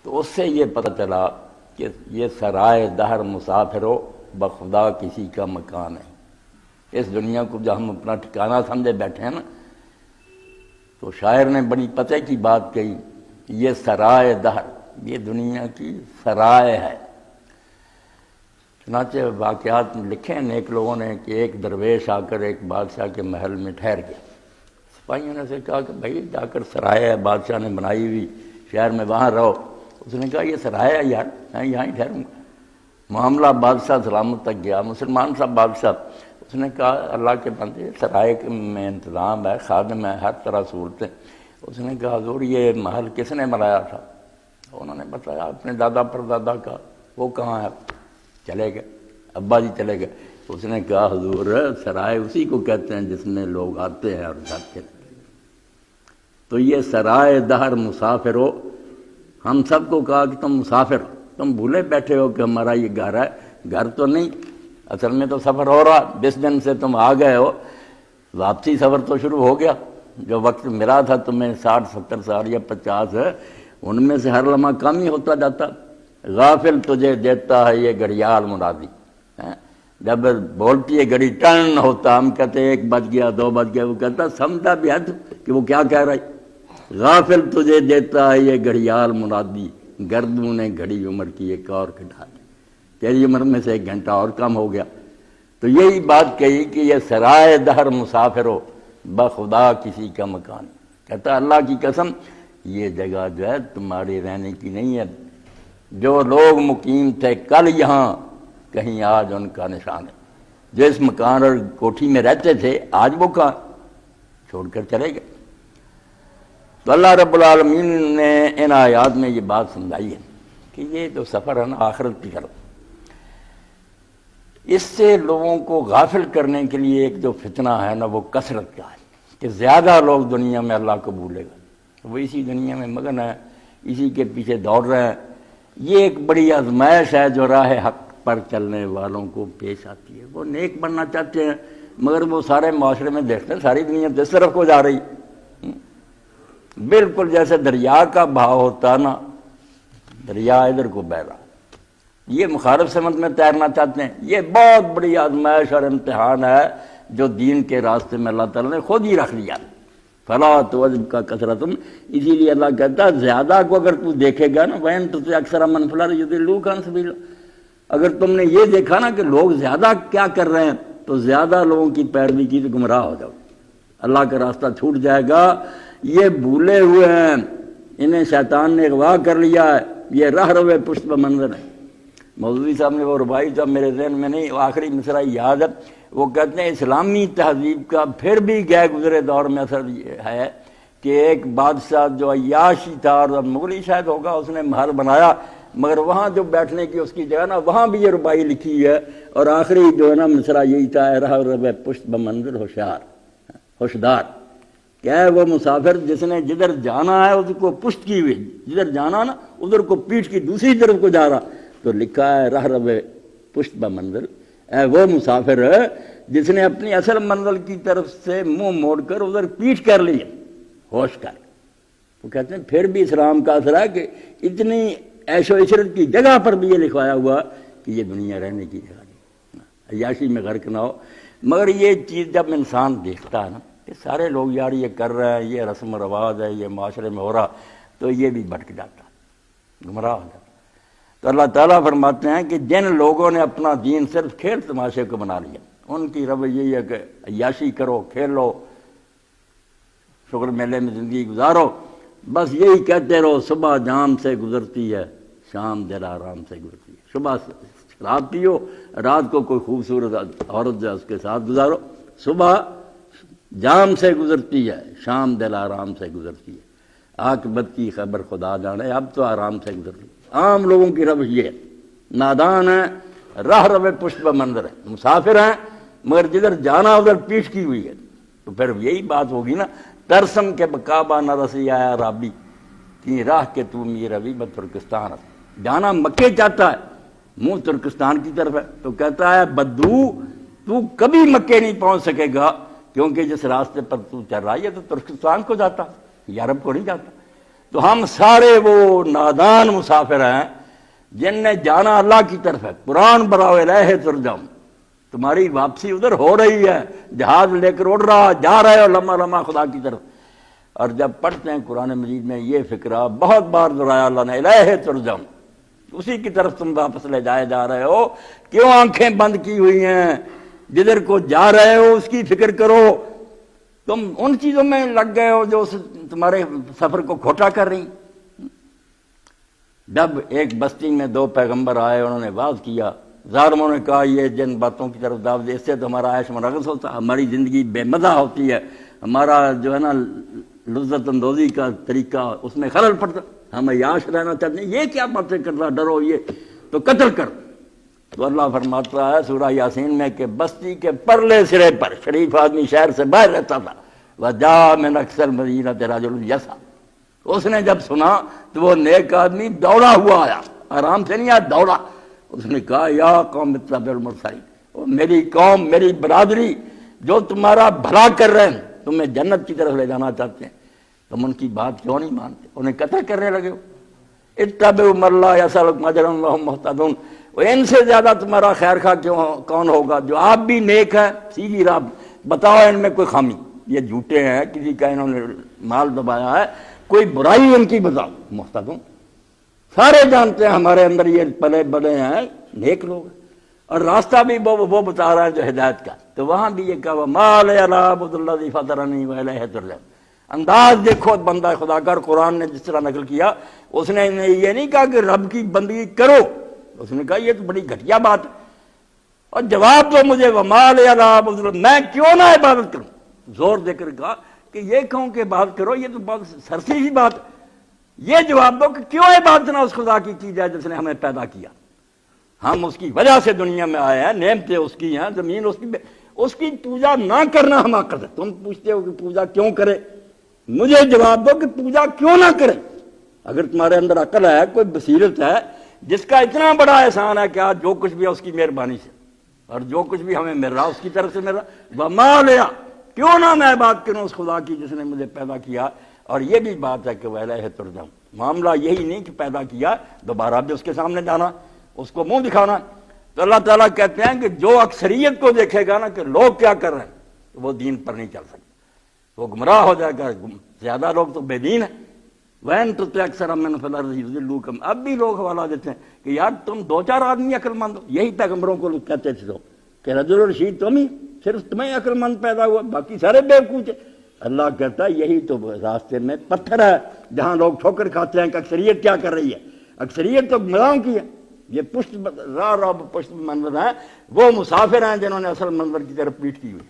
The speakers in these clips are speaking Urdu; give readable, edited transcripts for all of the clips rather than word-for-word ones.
تو اس سے یہ پتہ چلا کہ یہ سرائے دہر مسافرو بخدا کسی کا مکان ہے۔ اس دنیا کو جب ہم اپنا ٹھکانہ سمجھے بیٹھے ہیں نا، تو شاعر نے بڑی پتے کی بات کہی، یہ سرائے دہر، یہ دنیا کی سرائے ہے۔ چنانچہ واقعات لکھے ہیں نیک لوگوں نے کہ ایک درویش آ کر ایک بادشاہ کے محل میں ٹھہر گیا۔ سپاہیوں نے سے کہا کہ بھائی جا کر سرائے ہے بادشاہ نے بنائی ہوئی شہر میں، وہاں رہو۔ اس نے کہا یہ سرائے ہے یار، میں یہاں ہی ٹھہروں گا۔ معاملہ بادشاہ سلامت تک گیا، مسلمان صاحب بادشاہ۔ اس نے کہا اللہ کے بندے سرائے میں انتظام ہے، خادم ہے، ہر طرح صورتیں۔ اس نے کہا حضور یہ محل کس نے بنایا تھا؟ انہوں نے بتایا اپنے دادا پردادا کا۔ وہ کہاں ہے؟ چلے گئے، ابا جی چلے گئے۔ اس نے کہا حضور سرائے اسی کو کہتے ہیں جس میں لوگ آتے ہیں اور جاتے ہیں۔ تو یہ سرائے دہر مسافر ہو، ہم سب کو کہا کہ تم مسافر ہو، تم بھولے بیٹھے ہو کہ ہمارا یہ گھر ہے۔ گھر تو نہیں، اصل میں تو سفر ہو رہا۔ جس دن سے تم آ گئے ہو واپسی سفر تو شروع ہو گیا۔ جو وقت ملا تھا تمہیں 60-70 سال یا 50 ہے، ان میں سے ہر لمحہ کم ہی ہوتا جاتا۔ غافل تجھے دیتا ہے یہ گھڑیال منادی، جب بولتی ہے گھڑی ٹن ہوتا، ہم کہتے 1 بج گیا 2 بج گیا، وہ کہتا سمجھا بھی ہے کہ وہ کیا کہہ رہا ہے۔ غافل تجھے دیتا ہے یہ گھڑیال منادی، گردوں نے گھڑی عمر کی ایک اور گھٹا دی، تیری عمر میں سے 1 گھنٹہ اور کم ہو گیا۔ تو یہی بات کہی کہ یہ سرائے دہر مسافر ہو بخدا کسی کا مکان۔ کہتا اللہ کی قسم یہ جگہ جو ہے تمہارے رہنے کی نہیں ہے، جو لوگ مقیم تھے کل یہاں کہیں آج ان کا نشان ہے۔ جس مکان اور کوٹھی میں رہتے تھے آج وہ کہاں چھوڑ کر چلے گئے۔ تو اللہ رب العالمین نے ان آیات میں یہ بات سمجھائی ہے کہ یہ جو سفر ہے نا آخرت کی طرف، اس سے لوگوں کو غافل کرنے کے لیے ایک جو فتنہ ہے نا وہ کثرت کا ہے کہ زیادہ لوگ دنیا میں اللہ کو بھولے گا، وہ اسی دنیا میں مگن ہے، اسی کے پیچھے دوڑ رہے ہیں۔ یہ ایک بڑی آزمائش ہے جو راہ حق پر چلنے والوں کو پیش آتی ہے۔ وہ نیک بننا چاہتے ہیں مگر وہ سارے معاشرے میں دیکھتے ہیں ساری دنیا جس طرف کو جا رہی، بالکل جیسے دریا کا بہاؤ ہوتا نا، دریا ادھر کو بہ رہا، یہ مخالف سمت میں تیرنا چاہتے ہیں۔ یہ بہت بڑی آزمائش اور امتحان ہے جو دین کے راستے میں اللہ تعالیٰ نے خود ہی رکھ لیا۔ فلا تعجب کا کثرتم، اسی لیے اللہ کہتا ہے زیادہ کو اگر تو دیکھے گا نا وین تو اکثر من فی الارض یضلوک عن سبیل، اگر تم نے یہ دیکھا نا کہ لوگ زیادہ کیا کر رہے ہیں تو زیادہ لوگوں کی پیروی کی تو گمراہ ہو جاؤ، اللہ کا راستہ چھوٹ جائے گا۔ یہ بھولے ہوئے ہیں، انہیں شیطان نے اغوا کر لیا ہے، یہ رہ روے پشت بمنظر ہے۔ مولوی صاحب نے وہ ربائی صاحب میرے ذہن میں نہیں، وہ آخری مصرع یاد ہے، وہ کہتے ہیں اسلامی تہذیب کا پھر بھی گئے گزرے دور میں اثر یہ ہے کہ ایک بادشاہ جو عیاشی تھا اور مغلی شاید ہوگا، اس نے محل بنایا مگر وہاں جو بیٹھنے کی اس کی جگہ نا وہاں بھی یہ ربائی لکھی ہے، اور آخری جو ہے نا مصرع یہی تھا رہ روے پشت بمنظر ہوشیار ہوشدار، کیا ہے وہ مسافر جس نے جدھر جانا ہے اس کو پشت کی ہوئی، جدھر جانا نا ادھر کو پیٹھ کی دوسری طرف کو جا رہا، تو لکھا ہے رہ روے پشت بمنظر، اے وہ مسافر جس نے اپنی اصل منزل کی طرف سے منہ موڑ کر ادھر پیٹھ کر لی، ہوش کر۔ وہ کہتے ہیں پھر بھی اسلام کا اثر ہے کہ اتنی عیش و عشرت کی جگہ پر بھی یہ لکھوایا ہوا کہ یہ دنیا رہنے کی جگہ نہیں، عیاشی میں غرق نہ ہو۔ مگر یہ چیز جب انسان دیکھتا ہے نا کہ سارے لوگ یار یہ کر رہے ہیں، یہ رسم و رواج ہے، یہ معاشرے میں ہو رہا، تو یہ بھی بھٹک جاتا، گمراہ ہو جاتا۔ تو اللہ تعالیٰ فرماتے ہیں کہ جن لوگوں نے اپنا دین صرف کھیل تماشے کو بنا لیا، ان کی رویہ یہی ہے کہ عیاشی کرو، کھیلو، شغل میلے میں زندگی گزارو، بس یہی کہتے رہو صبح جام سے گزرتی ہے شام دل آرام سے گزرتی ہے۔ صبح شراب پیو، رات کو کوئی خوبصورت عورت جو اس کے ساتھ گزارو، صبح جام سے گزرتی ہے شام دل آرام سے گزرتی ہے، عاقبت کی خبر خدا جانے، اب تو آرام سے گزر رہی۔ عام لوگوں کی روش یہ ہے، نادان ہے، راہ روے پشت بمنظر ہے، مسافر ہیں مگر جدھر جانا ادھر پیٹھ کی ہوئی ہے۔ تو پھر یہی بات ہوگی نا، ترسم کے بکابہ نہ رسی آیا رابی کی راہ کے تو می روی ب ترکستان، جانا مکے چاہتا ہے، منہ ترکستان کی طرف ہے، تو کہتا ہے بدو تو کبھی مکے نہیں پہنچ سکے گا، کیونکہ جس راستے پر تو چل رہا ہے تو ترکستان کو جاتا، یورپ کو نہیں جاتا۔ تو ہم سارے وہ نادان مسافر ہیں جن نے جانا اللہ کی طرف ہے. قرآن براؤ الہ ترجم، تمہاری واپسی ادھر ہو رہی ہے، جہاز لے کر اڑ رہا، جا رہے ہو لمحہ لمحہ خدا کی طرف. اور جب پڑھتے ہیں قرآن مجید میں یہ فکرہ بہت بار دہرایا اللہ نے، الہ ترجم، اسی کی طرف تم واپس لے جائے جا رہے ہو. کیوں آنکھیں بند کی ہوئی ہیں؟ جدھر کو جا رہے ہو اس کی فکر کرو. تم ان چیزوں میں لگ گئے ہو جو تمہارے سفر کو کھوٹا کر رہی. جب ایک بستی میں 2 پیغمبر آئے، انہوں نے واز کیا، ظالموں نے کہا یہ جن باتوں کی طرف دعوت دے، اس سے تو ہمارا عیش مرغز ہوتا، ہماری زندگی بے مزہ ہوتی ہے، ہمارا جو ہے نا لذت اندوزی کا طریقہ اس میں خلل پڑتا، ہم عیاش رہنا چاہتے ہیں، یہ کیا باتیں کر رہا، ڈرو یہ تو قتل کر. تو اللہ فرماتا ہے سورہ یاسین میں کہ بستی کے پرلے سرے پر شریف آدمی شہر سے باہر رہتا تھا، وَجَاءَ مِنْ أَقْصَى الْمَدِينَةِ رَجُلٌ يَسْعَىٰ، اس نے جب سنا تو وہ نیک آدمی دوڑا ہوا آیا، آرام سے نہیں آیا، دوڑا. اس نے کہا یا قوم اتبعوا المرسلین، میری قوم، میری برادری جو تمہارا بھلا کر رہے ہیں، تمہیں جنت کی طرف لے جانا چاہتے ہیں، تم ان کی بات کیوں نہیں مانتے؟ انہیں قتل کرنے لگے ہو. اتبعوا من لا یسألکم اجرا وهم مہتدون، ان سے زیادہ تمہارا خیر خواہ کون ہوگا جو آپ بھی نیک ہے، سیدھی راہ. بتاؤ ان میں کوئی خامی، یہ جھوٹے ہیں، کسی کا انہوں نے مال دبایا ہے، کوئی برائی ان کی بتاؤ. مہتدون، سارے جانتے ہیں ہمارے اندر یہ پلے بڑے ہیں، نیک لوگ ہیں، اور راستہ بھی وہ بتا رہا ہے جو ہدایت کا. تو وہاں بھی یہ کہا وَمَا لِيَ لَا أَعْبُدُ الَّذِي فَطَرَنِي وَإِلَيْهِ تُرْجَعُونَ. انداز دیکھو بندہ خدا کا، اور قرآن نے جس طرح نقل کیا، اس نے یہ نہیں کہا کہ رب کی بندگی کرو، اس نے کہا یہ تو بڑی گھٹیا بات ہے. اور جواب دو مجھے وَمَا لِيَ لَا أَعْبُدُ الَّذِي، میں کیوں نہ عبادت کروں؟ زور دے کر کہا کہ یہ کہوں کہ عبادت کرو، یہ تو بہت سرسی ہی بات ہے. یہ جواب دو کہ کیوں عبادت نہ اس خدا کی جائے جس نے ہمیں پیدا کیا. ہم اس کی وجہ سے دنیا میں آئے ہیں، نعمتیں اس کی ہیں، زمین اس کی پوجا نہ کرنا حماقت ہے. تم پوچھتے ہو کہ پوجا کیوں کرے، مجھے جواب دو کہ پوجا کیوں نہ کرے. اگر تمہارے اندر عقل ہے، کوئی بصیرت ہے، جس کا اتنا بڑا احسان ہے کہ آج جو کچھ بھی ہے اس کی مہربانی سے، اور جو کچھ بھی ہمیں مل رہا اس کی طرف سے مل رہا، وَمَا لِيَ، کیوں نہ میں بات کروں اس خدا کی جس نے مجھے پیدا کیا. اور یہ بھی بات ہے کہ وَإِلَيْهِ تُرْجَعُونَ، معاملہ یہی نہیں کہ پیدا کیا دوبارہ بھی اس کے سامنے جانا، اس کو منہ دکھانا. تو اللہ تعالیٰ کہتے ہیں کہ جو اکثریت کو دیکھے گا نا کہ لوگ کیا کر رہے ہیں، تو وہ دین پر نہیں چل سکتے، وہ گمراہ ہو جائے گا. زیادہ لوگ تو بے دین ہیں. وَإِن تُطِعْ أَكْثَرَ مَنْ فِي الْأَرْضِ يُضِلُّوكَ، اب بھی لوگ حوالہ دیتے ہیں کہ یار تم 2-4 آدمی عقل مند ہو. یہی پیغمبروں کو لوگ کہتے تھے کہ رجل رشید تم ہی، صرف تمہیں عقل مند پیدا ہوا، باقی سارے بیوقوف. اللہ کہتا ہے یہی تو راستے میں پتھر ہے جہاں لوگ ٹھوکر کھاتے ہیں کہ اکثریت کیا کر رہی ہے. اکثریت تو گمراہوں کی ہے. یہ پشت منظر ہیں، وہ مسافر ہیں جنہوں نے اصل منظر کی طرف پیٹ کی ہوئی.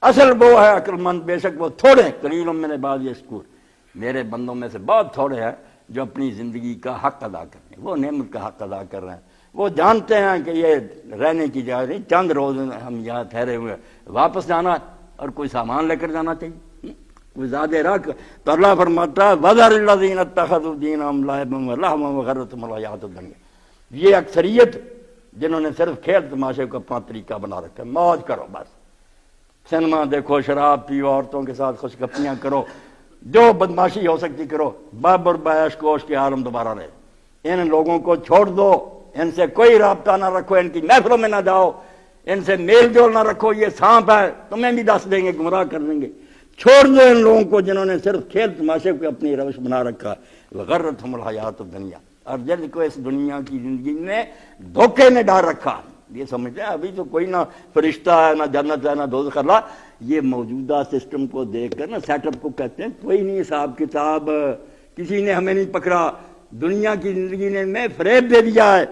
اصل وہ ہے عقل مند، بے شک وہ تھوڑے ہیں، قلیل من عبادی الشکور، میرے بندوں میں سے بہت تھوڑے ہیں جو اپنی زندگی کا حق ادا کر رہے ہیں، وہ نعمت کا حق ادا کر رہے ہیں. وہ جانتے ہیں کہ یہ رہنے کی جگہ نہیں، چند روز ہم یہاں ٹھہرے ہوئے، واپس جانا اور کوئی سامان لے کر جانا چاہیے، کوئی زیادہ رکھ. تو اللہ فرماتا ہے وَذَرِ الَّذِينَ اتَّخَذُوا دِينَهُمْ لَعِبًا وَلَهْوًا وَغَرَّتْهُمُ الْحَيَاةُ الدُّنْيَا. یہ اکثریت جنہوں نے صرف کھیل تماشے کو اپنا طریقہ بنا رکھا ہے، موج کرو بس، سنیما دیکھو، شراب پیو، عورتوں کے ساتھ خوش گپیاں کرو، جو بدماشی ہو سکتی کرو، باب اور بیش کوش کے عالم دوبارہ رہے. ان لوگوں کو چھوڑ دو، ان سے کوئی رابطہ نہ رکھو، ان کی محفلوں میں نہ جاؤ، ان سے میل جول نہ رکھو، یہ سانپ ہے، تمہیں بھی دس دیں گے، گمراہ کر دیں گے. چھوڑ دو ان لوگوں کو جنہوں نے صرف کھیل تماشے کو اپنی روش بنا رکھا. وغرتہم الحیات الدنیا، اور جن کو اس دنیا کی زندگی نے دھوکے میں ڈال رکھا. یہ سمجھتے ہیں ابھی تو کوئی نہ فرشتہ ہے، نہ جنت ہے، نہ دوزخ. اللہ یہ موجودہ سسٹم کو دیکھ کر نا سیٹ اپ کو کہتے ہیں کوئی نہیں حساب کتاب، کسی نے ہمیں نہیں پکڑا، دنیا کی زندگی نے میں فریب دے دیا ہے.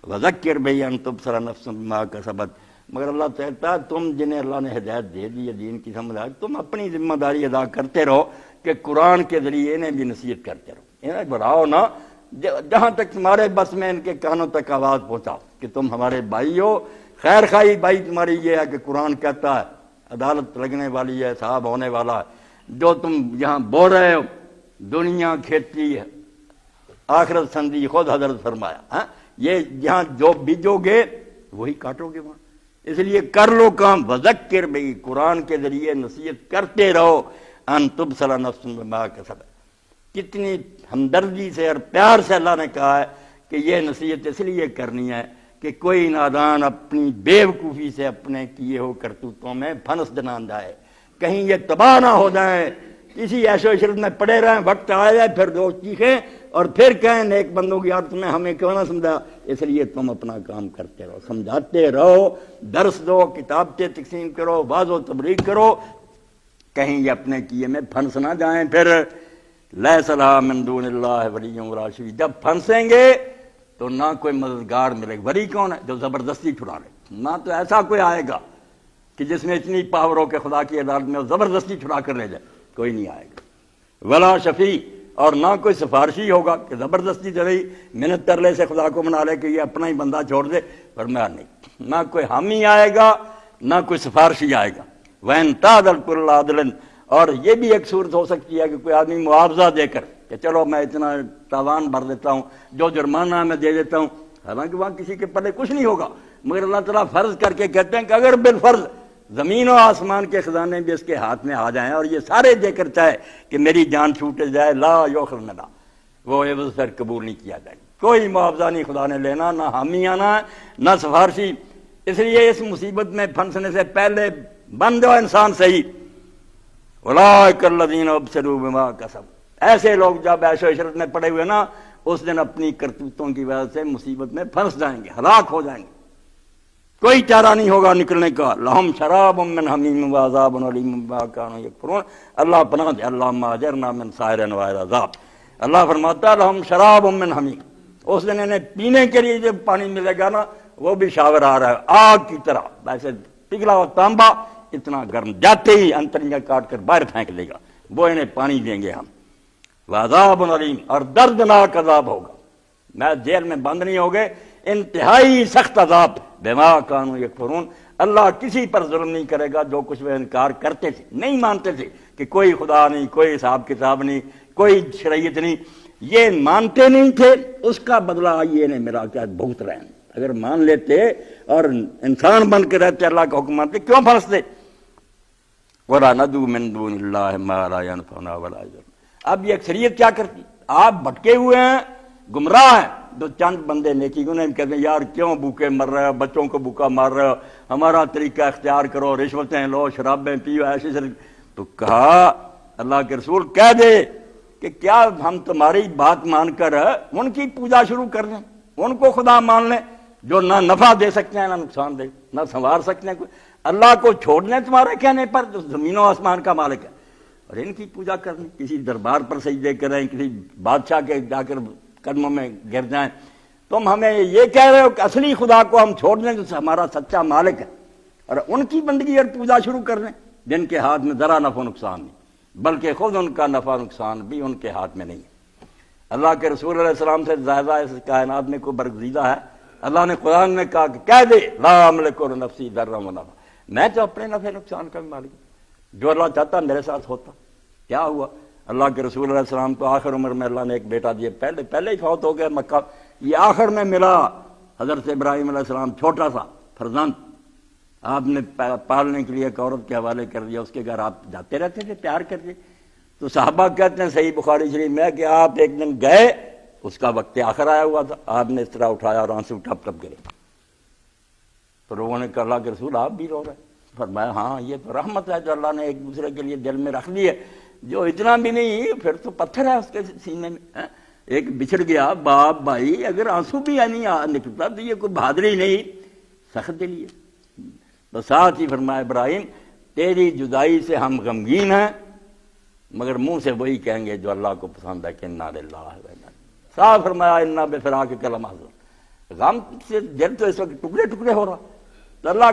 وذکر بی ان تبصر نفس بما کسبت، مگر اللہ کہتا ہے تم جنہیں اللہ نے ہدایت دے دی ہے، دین کی سمجھ آئی، تم اپنی ذمہ داری ادا کرتے رہو کہ قرآن کے ذریعے انہیں بھی نصیحت کرتے رہو، انہیں بڑھاؤ نہ، جہاں تک تمہارے بس میں ان کے کانوں تک آواز پہنچاؤ کہ تم ہمارے بھائی ہو. خیر خواہی بھائی تمہاری یہ ہے کہ قرآن کہتا ہے عدالت لگنے والی ہے، حساب ہونے والا ہے. جو تم یہاں بول رہے ہو دنیا کھیتی ہے، آخرت سندی، خود حضرت فرمایا یہ جہاں جو بیجو گے وہی کاٹو گے وہاں. اس لیے کر لو کام، وذکر بی، قرآن کے ذریعے نصیحت کرتے رہو، ان تبصر نفس بما کسبت، کتنی ہمدردی سے اور پیار سے اللہ نے کہا ہے کہ یہ نصیحت اس لیے کرنی ہے کہ کوئی نادان اپنی بیوقوفی سے اپنے کیے ہو کرتوتوں میں پھنس نہ جائے، کہیں یہ تباہ نہ ہو جائیں، کسی عیش و عشرت میں پڑے رہیں، وقت آ جائے پھر دو چیخیں اور پھر کہیں نیک بندوں کی عادت میں ہمیں کیوں نہ سمجھا۔ اس لیے تم اپنا کام کرتے رہو، سمجھاتے رہو، درس دو، کتابیں تقسیم کرو، واعظ و تبلیغ کرو، کہیں یہ اپنے کیے میں پھنس نہ جائیں۔ پھر لیس لہا من دون اللہ ولی ولا شفیع، جب پھنسیں گے تو نہ کوئی مددگار ملے گا۔ ولی کون ہے؟ جو زبردستی چھڑا لے، نہ تو ایسا کوئی آئے گا کہ جس میں اتنی پاور ہو کہ خدا کی عدالت میں وہ زبردستی چھڑا کر لے جائے، کوئی نہیں آئے گا۔ ولا شفیع، اور نہ کوئی سفارشی ہوگا کہ زبردستی چلی منت ترلے سے خدا کو منا لے کہ یہ اپنا ہی بندہ چھوڑ دے، فرمایا نہیں، نہ کوئی حامی آئے گا نہ کوئی سفارشی آئے گا۔ وَإِن تَعْدِلْ كُلُّ عَدْلٍ، اور یہ بھی ایک صورت ہو سکتی ہے کہ کوئی آدمی معاوضہ دے کر کہ چلو میں اتنا تاوان بھر دیتا ہوں، جو جرمانہ ہے میں دے دیتا ہوں، حالانکہ وہاں کسی کے پلے کچھ نہیں ہوگا، مگر اللہ تعالیٰ فرض کر کے کہتے ہیں کہ اگر بالفرض زمین و آسمان کے خزانے بھی اس کے ہاتھ میں آ جائیں اور یہ سارے دے کر چاہے کہ میری جان چھوٹ جائے، لا یؤخذ منہا، وہ عوض پھر قبول نہیں کیا جائے، کوئی معاوضہ نہیں خدا نے لینا، نہ حامی آنا ہے نہ سفارشی۔ اس لیے اس مصیبت میں پھنسنے سے پہلے بن جاؤ انسان صحیح۔ اولئک الذین ابصروا بما کسبوا، ایسے لوگ جب عیش و عشرت میں پڑے ہوئے نا، اس دن اپنی کرتوتوں کی وجہ سے مصیبت میں پھنس جائیں گے، ہلاک ہو جائیں گے، کوئی چارہ نہیں ہوگا نکلنے کا۔ لہم شراب من حمیم وعذاب علیم بما کانوا یکفرون، اللہ پناہ دے، اللہم اجرنا من سائر انواع العذاب۔ اللہ فرماتا ہے لہم شراب من حمیم، اس دن انہیں پینے کے لیے جب پانی ملے گا نا، وہ بھی شاور آ رہا ہے آگ کی طرح، ویسے پگھلا ہوا تانبا اتنا گرم، جاتے ہی انتڑیاں کاٹ کر باہر پھینک دے گا، وہ انہیں پانی دیں گے ہم۔ وعذاب علیم، اور دردناک عذاب ہوگا، میں جیل میں بند نہیں ہوگے، انتہائی سخت عذاب، بما کانوا یکفرون، اللہ کسی پر ظلم نہیں کرے گا جو کچھ وہ انکار کرتے تھے، نہیں مانتے تھے کہ کوئی خدا نہیں، کوئی حساب کتاب نہیں، کوئی شریعت نہیں، یہ مانتے نہیں تھے، اس کا بدلہ یہ انہیں میرا کیا بھگت رہے ہیں۔ اگر مان لیتے اور انسان بن کے رہتے، اللہ کا حکم مانتے، کیوں پھنستے؟ وَلَا نَدْعُو مِن دُونِ اللَّهِ مَا لَا يَنفَعُنَا وَلَا يَضُرُّنَا۔ اب یہ اکثریت کیا کرتی؟ آپ بھٹکے ہوئے ہیں، گمراہ ہیں، دو چند بندے نیکی گناہ کہتے ہیں یار کیوں بھوکے مر رہے ہو، بچوں کو بھوکا مار رہے ہو، ہمارا طریقہ اختیار کرو، رشوتیں لو، شرابیں پیو، ایسے سے۔ تو کہا اللہ کے رسول کہہ دے کہ کیا ہم تمہاری بات مان کر ان کی پوجا شروع کر دیں، ان کو خدا مان لیں جو نہ نفع دے سکتے ہیں نہ نقصان دے، نہ سنوار سکتے ہیں کوئی، اللہ کو چھوڑ دیں تمہارے کہنے پر جو زمین و آسمان کا مالک ہے، اور ان کی پوجا کریں، کسی دربار پر سجدے کریں، کسی بادشاہ کے جا کر قدموں میں گر جائیں۔ تم ہمیں یہ کہہ رہے ہو کہ اصلی خدا کو ہم چھوڑ دیں جو ہمارا سچا مالک ہے، اور ان کی بندگی اور پوجا شروع کر دیں جن کے ہاتھ میں ذرا نفع و نقصان نہیں، بلکہ خود ان کا نفع و نقصان بھی ان کے ہاتھ میں نہیں ہے۔ اللہ کے رسول علیہ السلام سے زیادہ اس کائنات میں کوئی برگزیدہ ہے؟ اللہ نے قرآن میں کہا کہ کہہ دے لا املک لنفسی ضرا ولا نفع، میں تو اپنے نفع نقصان کا بھی مالک ہوں، جو اللہ چاہتا میرے ساتھ ہوتا۔ کیا ہوا؟ اللہ کے رسول علیہ السلام کو آخر عمر میں اللہ نے ایک بیٹا دیا، پہلے ہی فوت ہو گیا مکہ، یہ آخر میں ملا حضرت ابراہیم علیہ السلام، چھوٹا سا فرزند، آپ نے پالنے کے لیے ایک عورت کے حوالے کر دیا، اس کے گھر آپ جاتے رہتے تھے، پیار کرتے۔ تو صحابہ کہتے ہیں صحیح بخاری شریف میں کہ آپ ایک دن گئے، اس کا وقت آخر آیا ہوا تھا، آپ نے اس طرح اٹھایا اور آنسو ٹپ ٹپ گرے، تو لوگوں نے کہا اللہ کے رسول آپ بھی رو رہے؟ فرمایا ہاں یہ تو رحمت ہے جو اللہ نے ایک دوسرے کے لیے دل میں رکھ دی ہے، جو اتنا بھی نہیں پھر تو پتھر ہے اس کے سینے میں، ایک بچھڑ گیا باپ بھائی، اگر آنسو بھی نہیں نکلتا تو یہ کوئی بہادری نہیں، سخت دلی ہے۔ تو ساتھ ہی فرمایا ابراہیم تیری جدائی سے ہم غمگین ہیں، مگر منہ سے وہی کہیں گے جو اللہ کو پسند ہے کہ انا للہ و انا الیہ۔ صاف فرمایا انا بفراقک لمحزون، غم سے دل تو اس وقت ٹکڑے ٹکڑے ہو رہا، تو اللہ